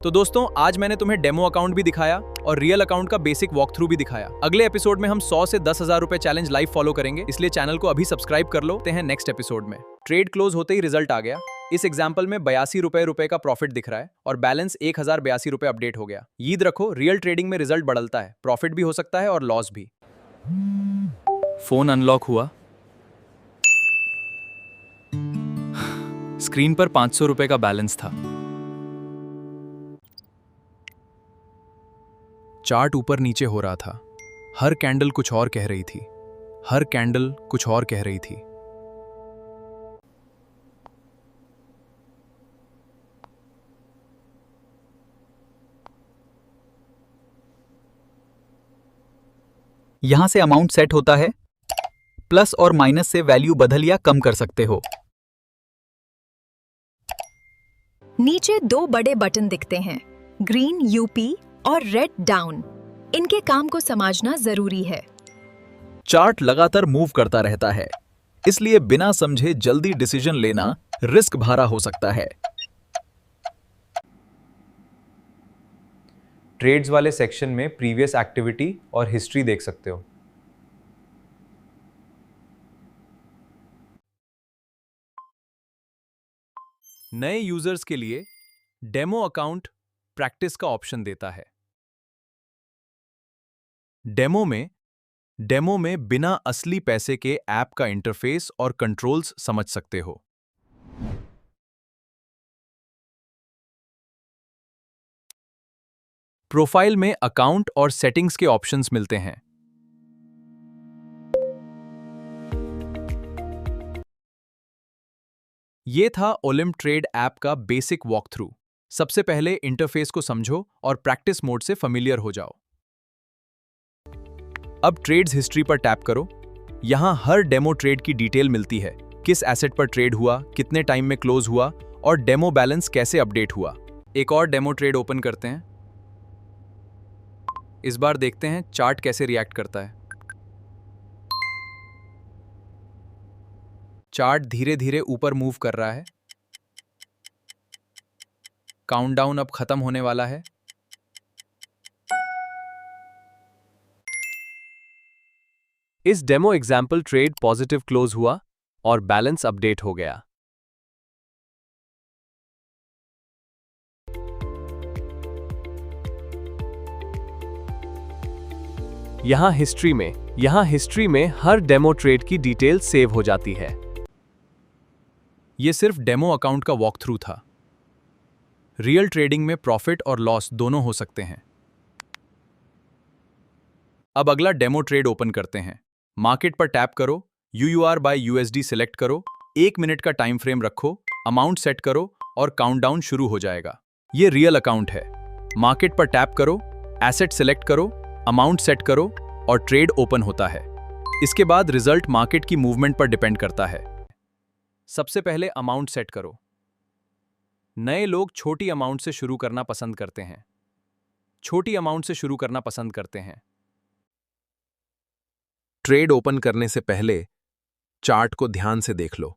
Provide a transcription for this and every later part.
तो दोस्तों आज मैंने तुम्हें डेमो अकाउंट भी दिखाया और रियल अकाउंट का बेसिक वॉक थ्रू भी दिखाया। अगले एपिसोड में हम 100 से 10,000 रुपए चैलेंज लाइव फॉलो करेंगे, इसलिए चैनल को अभी सब्सक्राइब कर लो। ते हैं नेक्स्ट एपिसोड में। ट्रेड क्लोज होते ही रिजल्ट आ गया। इस एग्जाम्पल में 82 रुपए का प्रॉफिट दिख रहा है और बैलेंस 1082 रुपए अपडेट हो गया। याद रखो, रियल ट्रेडिंग में रिजल्ट बदलता है, प्रॉफिट भी हो सकता है और लॉस भी। फोन अनलॉक हुआ, स्क्रीन पर 500 रुपए का बैलेंस था। चार्ट ऊपर नीचे हो रहा था। हर कैंडल कुछ और कह रही थी, हर कैंडल कुछ और कह रही थी। यहां से अमाउंट सेट होता है, प्लस और माइनस से वैल्यू बदल या कम कर सकते हो। नीचे दो बड़े बटन दिखते हैं, ग्रीन यूपी और रेड डाउन। इनके काम को समझना जरूरी है। चार्ट लगातार मूव करता रहता है, इसलिए बिना समझे जल्दी डिसीजन लेना रिस्क भरा हो सकता है। ट्रेड्स वाले सेक्शन में प्रीवियस एक्टिविटी और हिस्ट्री देख सकते हो। नए यूजर्स के लिए डेमो अकाउंट प्रैक्टिस का ऑप्शन देता है। डेमो में बिना असली पैसे के ऐप का इंटरफेस और कंट्रोल्स समझ सकते हो। प्रोफाइल में अकाउंट और सेटिंग्स के ऑप्शंस मिलते हैं। ये था ओलिम्प ट्रेड ऐप का बेसिक वॉक थ्रू। सबसे पहले इंटरफेस को समझो और प्रैक्टिस मोड से familiar हो जाओ। अब ट्रेड्स हिस्ट्री पर टैप करो। यहां हर डेमो ट्रेड की डिटेल मिलती है, किस एसेट पर ट्रेड हुआ, कितने टाइम में क्लोज हुआ और डेमो बैलेंस कैसे अपडेट हुआ। एक और डेमो ट्रेड ओपन करते हैं। इस बार देखते हैं चार्ट कैसे रिएक्ट करता है। चार्ट धीरे धीरे ऊपर मूव कर रहा है। काउंटडाउन अब खत्म होने वाला है। इस demo example trade positive close हुआ और बैलेंस अपडेट हो गया। यहां हिस्ट्री में हर डेमो ट्रेड की डिटेल सेव हो जाती है। यह सिर्फ डेमो अकाउंट का वॉक थ्रू था। रियल ट्रेडिंग में प्रॉफिट और लॉस दोनों हो सकते हैं। अब अगला डेमो ट्रेड ओपन करते हैं। मार्केट पर टैप करो, UUR बाय USD सिलेक्ट करो, 1 मिनट का टाइम फ्रेम रखो, अमाउंट सेट करो और काउंटडाउन शुरू हो जाएगा। ये रियल अकाउंट है। मार्केट पर टैप करो, एसेट सिलेक्ट करो, अमाउंट सेट करो और ट्रेड ओपन होता है। इसके बाद रिजल्ट मार्केट की मूवमेंट पर डिपेंड करता है। सबसे पहले अमाउंट सेट करो। नए लोग छोटी अमाउंट से शुरू करना पसंद करते हैं। ट्रेड ओपन करने से पहले चार्ट को ध्यान से देख लो।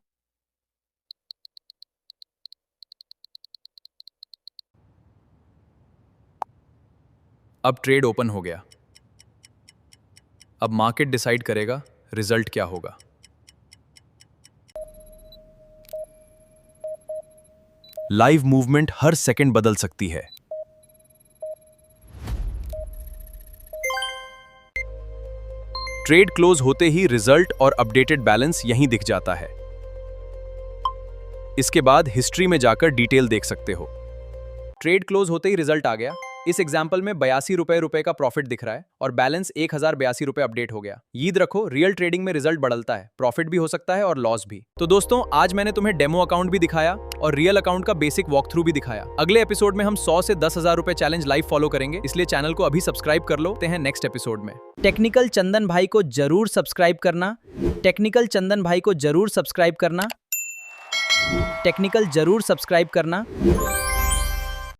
अब ट्रेड ओपन हो गया। अब मार्केट डिसाइड करेगा रिजल्ट क्या होगा। लाइव मूवमेंट हर सेकंड बदल सकती है। ट्रेड क्लोज होते ही रिजल्ट और अपडेटेड बैलेंस यहीं दिख जाता है। इसके बाद हिस्ट्री में जाकर डिटेल देख सकते हो। ट्रेड क्लोज होते ही रिजल्ट आ गया। इस एग्जाम्पल में 82 रुपए का प्रॉफिट दिख रहा है और बैलेंस 1082 रुपए अपडेट हो गया। याद रखो, रियल ट्रेडिंग में रिजल्ट बदलता है, प्रॉफिट भी हो सकता है और लॉस भी। तो दोस्तों आज मैंने तुम्हें डेमो अकाउंट भी दिखाया और रियल अकाउंट का बेसिक वॉक थ्रू भी दिखाया। अगले एपिसोड में हम 100 से 10,000 रुपए चैलेंज लाइव फॉलो करेंगे, इसलिए चैनल को अभी सब्सक्राइब कर लो। ते हैं नेक्स्ट एपिसोड में। टेक्निकल चंदन भाई को जरूर सब्सक्राइब करना। टेक्निकल जरूर सब्सक्राइब करना।